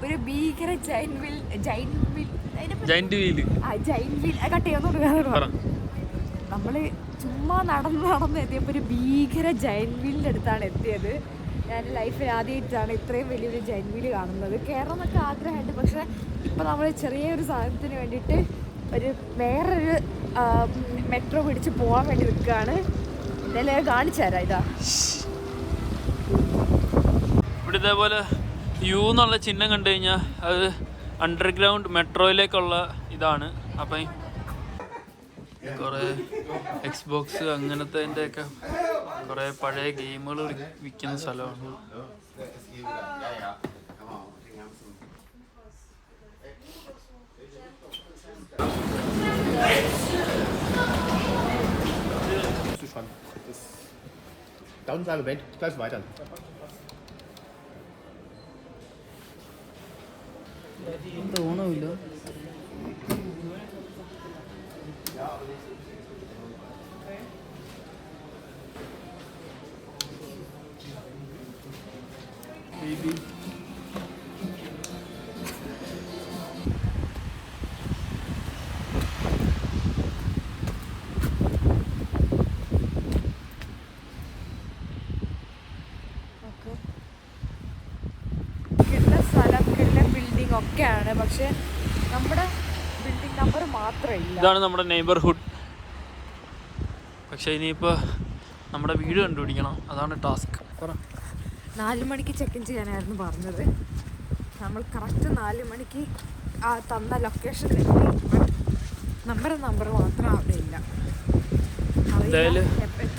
ഒരു ഭീകര giant wheel cut ചെയ്യാൻ നമ്മള് ചുമ്മാ നടന്ന് എത്തിയപ്പോൾ ഒരു ഭീകര ജൈന്റ് വീലിൻ്റെ അടുത്താണ് എത്തിയത്. ഞാൻ ലൈഫിൽ ആദ്യമായിട്ടാണ് ഇത്രയും വലിയൊരു ജൈന്റ് വീല് കാണുന്നത്. കയറണം എന്നൊക്കെ ആഗ്രഹമുണ്ട്, പക്ഷെ ഇപ്പം നമ്മൾ ചെറിയൊരു സാധനത്തിന് വേണ്ടിയിട്ട് വേറൊരു മെട്രോ പിടിച്ച് പോകാൻ വേണ്ടി നിൽക്കുകയാണ്. ഇതെല്ലാം കാണിച്ചു തരാം. ഇതാ ഇവിടെ ഇതേപോലെ യു എന്നുള്ള ചിഹ്നം കണ്ടു കഴിഞ്ഞാൽ അത് അണ്ടർഗ്രൗണ്ട് മെട്രോയിലേക്കുള്ള ഇതാണ്. അപ്പം കുറേ എക്സ്ബോക്സ് അങ്ങനത്തെ കുറേ പഴയ ഗെയിമുകൾ വിൽക്കുന്ന സ്ഥലമാണ്. Downseite Event, gleich weiter. തോന്നുന്നില്ല. ഒക്കെയാണ്, പക്ഷെ നമ്മുടെ ബിൽഡിംഗ് നമ്പർ മാത്രമില്ല. ഇതാണ് നമ്മുടെ നെയ്ബർഹുഡ്. പക്ഷെ ഇനിയിപ്പോൾ നമ്മുടെ വീട് കണ്ടുപിടിക്കണം, അതാണ് ടാസ്ക്. 4 മണിക്ക് ചെക്ക് ഇൻ ചെയ്യാനായിരുന്നു പറഞ്ഞത്. നമ്മൾ കറക്റ്റ് 4 മണിക്ക് ആ തന്ന ലൊക്കേഷനിൽ നമ്പർ മാത്രം അവിടെ ഇല്ല.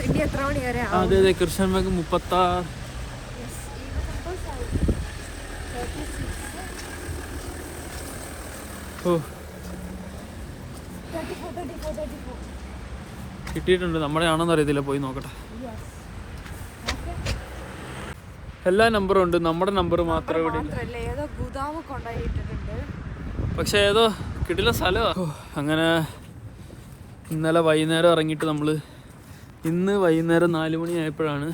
ഇനി എത്ര മണി വരെ? അതെ, കൃഷ്ണൻ ബാഗ് 36. കിട്ടിയിട്ടുണ്ട്. നമ്മുടെ ആണെന്ന് അറിയത്തില്ല, പോയി നോക്കട്ടെ. എല്ലാ നമ്പറും ഉണ്ട്, നമ്മുടെ നമ്പർ മാത്രമേ ഇവിടെ ഇല്ല. പക്ഷെ ഏതോ കിട്ടില്ല സ്ഥലമാണ്. അങ്ങനെ ഇന്നലെ വൈകുന്നേരം ഇറങ്ങിയിട്ട് നമ്മൾ ഇന്ന് വൈകുന്നേരം 4 മണിയായപ്പോഴാണ്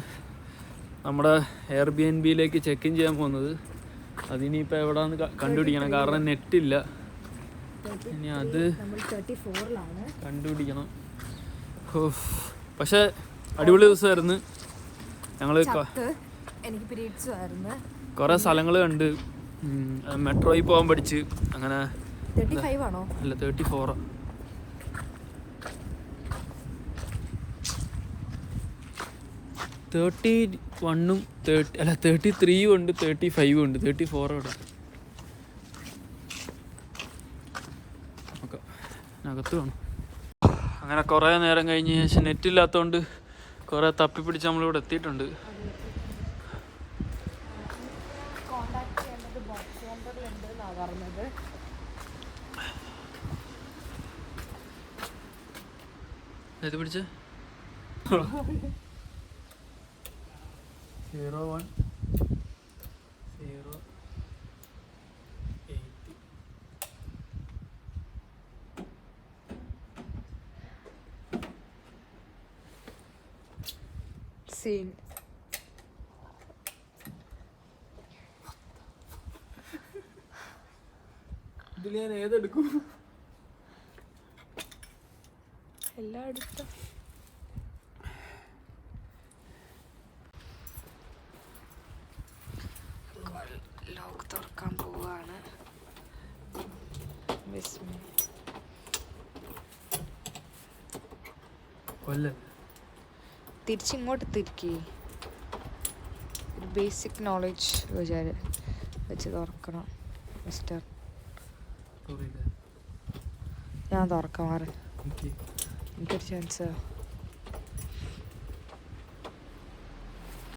നമ്മുടെ എയർബിഎൻബിയിലേക്ക് ചെക്ക് ഇൻ ചെയ്യാൻ പോകുന്നത്. അതിനിപ്പോൾ എവിടെയാണെന്ന് കണ്ടുപിടിക്കണം, കാരണം നെറ്റില്ല. ഇനി അത് കണ്ടുപിടിക്കണം. പക്ഷെ അടിപൊളി ദിവസമായിരുന്നു. ഞങ്ങൾ കുറേ സ്ഥലങ്ങൾ കണ്ട്, മെട്രോയിൽ പോകാൻ പഠിച്ച്. അങ്ങനെ അല്ല 34. 31 അല്ല 33 ഉണ്ട്, 35 ഉണ്ട്, 34 അവിടെ. അകത്ത് വേണം. അങ്ങനെ കുറേ നേരം കഴിഞ്ഞ് ശേഷം നെറ്റില്ലാത്തതുകൊണ്ട് കുറേ തപ്പിപ്പിടിച്ച് നമ്മളിവിടെ എത്തിയിട്ടുണ്ട്. ഏത് പിടിച്ച് 01 0 സീൻ. ഇതിൽ ഞാൻ ഏതെടുക്കും? എല്ലാം എടുത്തു. ലോക്ക് തുറക്കാൻ പോവാണ്. തിരിച്ചിങ്ങോട്ട് തിരിക്കേ. ഒരു ബേസിക് നോളജ് വെച്ച് തുറക്കണം മിസ്റ്റർ. ഞാൻ തുറക്കാം, മാറി. എനിക്കൊരു ചാൻസ്.